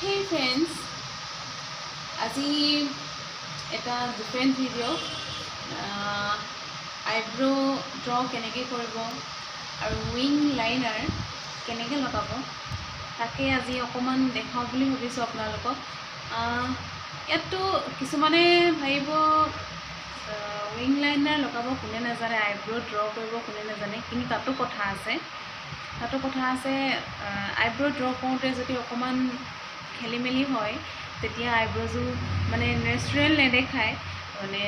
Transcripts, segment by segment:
Hey friends, আজি এটা different video' আইব্ৰ' draw কেনেকৈ কৰিব আৰু উইং লাইনাৰ কেনেকৈ লগাব তাকে আজি অকণমান দেখাওঁ বুলি ভাবিছোঁ আপোনালোকক। ইয়াততো কিছুমানে ভাবিব উইং লাইনাৰ লগাব কোনে নাজানে, আইব্ৰ' ড্ৰ কৰিব কোনে নাজানে, কিন্তু তাতো কথা আছে। আইব্ৰ' ড্ৰ কৰোঁতে যদি অকণমান খেলি মেলি হয় তেতিয়া আইব্ৰ'যোৰ মানে নেচাৰেল নেদেখায়, মানে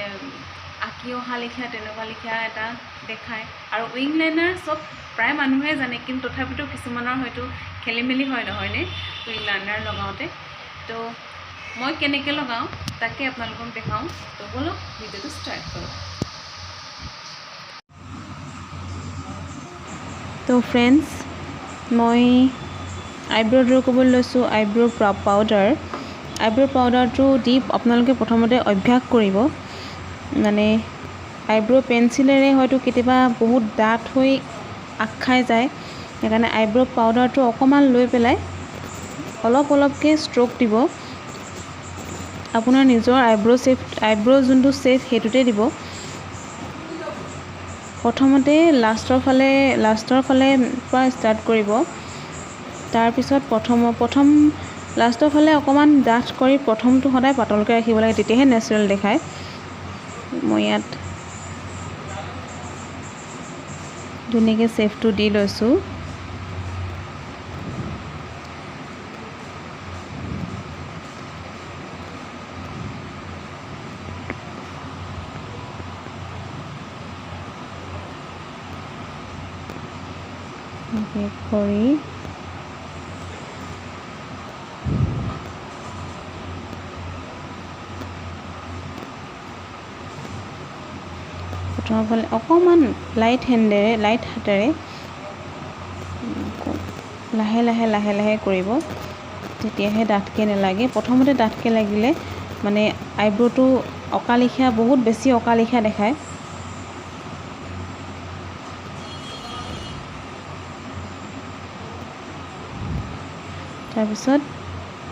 আঁকি অহা লিখীয়া তেনেকুৱা লিখীয়া এটা দেখায়। আৰু উইং লাইনাৰ চব প্ৰায় মানুহে জানে, কিন্তু তথাপিতো কিছুমানৰ হয়তো খেলি মেলি হয় নহয়নে উইং লাইনাৰ লগাওঁতে। তো মই কেনেকৈ লগাওঁ তাকে আপোনালোকক দেখাওঁ। তো ব'লক ভিডিঅ'টো ষ্টাৰ্ট কৰোঁ। তো ফ্ৰেণ্ডছ, মই আইব্ৰ' ড্ৰ কৰিবলৈ লৈছোঁ। আইব্ৰ' পাউডাৰটো দি আপোনালোকে প্ৰথমতে অভ্যাস কৰিব। মানে আইব্ৰ' পেঞ্চিলেৰে হয়তো কেতিয়াবা বহুত ডাঠ হৈ আঁক খাই যায়, সেইকাৰণে আইব্ৰ' পাউডাৰটো অকণমান লৈ পেলাই অলপকৈ ষ্ট্ৰ'ক দিব। আপোনাৰ নিজৰ আইব্ৰ' যোনটো শ্বেপ সেইটোতে দিব। প্ৰথমতে লাষ্টৰ ফালে পৰা ষ্টাৰ্ট কৰিব। তাৰপিছত প্ৰথম লাষ্টৰ ফালে অকণমান ডাঠ কৰি প্ৰথমটো সদায় পাতলকৈ ৰাখিব লাগে, তেতিয়াহে নেচাৰেল দেখায়। মই ইয়াত ধুনীয়াকৈ শ্বেপটো দি লৈছোঁ। কৰি প্ৰথমৰ ফালে অকণমান লাইট হাতেৰে লাহে লাহে কৰিব, তেতিয়াহে ডাঠকৈ নালাগে। প্ৰথমতে ডাঠকৈ লাগিলে মানে আইব্ৰ'টো বহুত বেছি অকালিখীয়া দেখায়। তাৰপিছত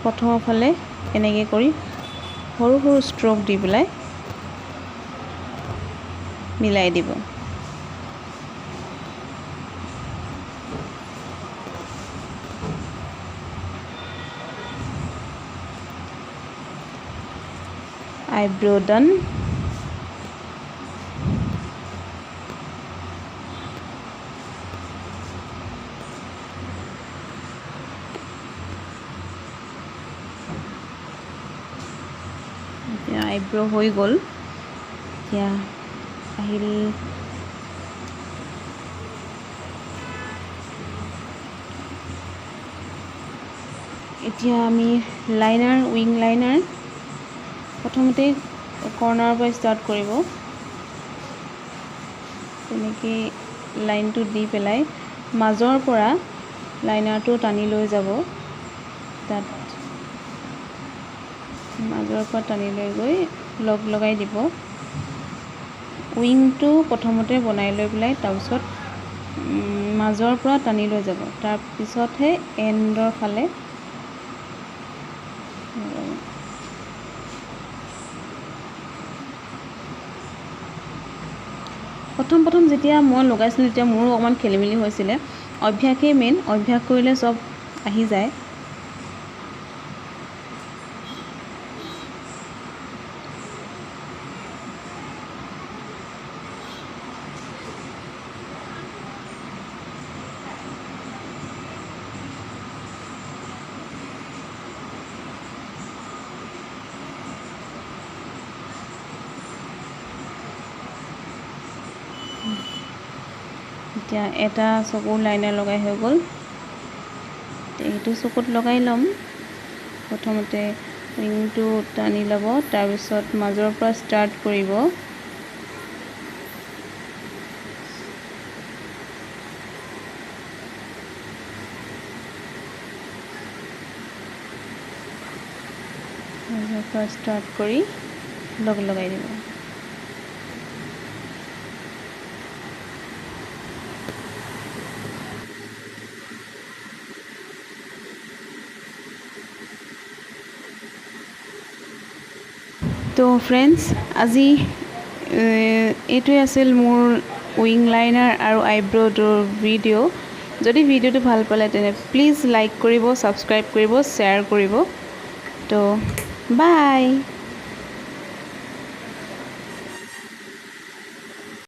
প্ৰথমৰ ফালে এনেকৈ কৰি সৰু ষ্ট্ৰ'ক দি পেলাই মিলাই দিব। আইব্ৰ' ডান। এতিয়া আইব্ৰ' হৈ গ'ল। এতিয়া আহিল আমি উইং লাইনাৰ প্ৰথমতে কৰ্ণাৰৰ পৰা ষ্টাৰ্ট কৰিব। তেনেকৈ লাইনটো দি পেলাই মাজৰ পৰা লাইনাৰটো টানি লৈ যাব। মাজৰ পৰা টানি লৈ গৈ লগাই দিব। উইংটো প্ৰথমতে বনাই লৈ পেলাই তাৰপিছত মাজৰ পৰা টানি লৈ যাব, তাৰপিছতহে এণ্ডৰ ফালে প্ৰথম যেতিয়া মই লগাইছিলোঁ তেতিয়া মোৰো অকণমান খেলি মেলি হৈছিলে। অভ্যাসেই মেইন, অভ্যাস কৰিলে চব আহি যায়। এতিয়া এটা চকুৰ লাইনাৰ লগাই হৈ গ'ল। এইটো চকুত লগাই ল'ম। প্ৰথমতে উইংটো টানি ল'ব, তাৰপিছত মাজৰ পৰা ষ্টাৰ্ট কৰিব। মাজৰ পৰা ষ্টাৰ্ট কৰি লগাই দিব। তো ফ্ৰেণ্ডছ আজি এইটোৱে আছিল মোৰ উইং লাইনাৰ আৰু আইব্ৰ'টোৰ ভিডিঅ'। যদি ভিডিঅ'টো ভাল পালে তেনে প্লিজ লাইক কৰিব, ছাবস্ক্ৰাইব কৰিব, শ্বেয়াৰ কৰিব। তো বাই।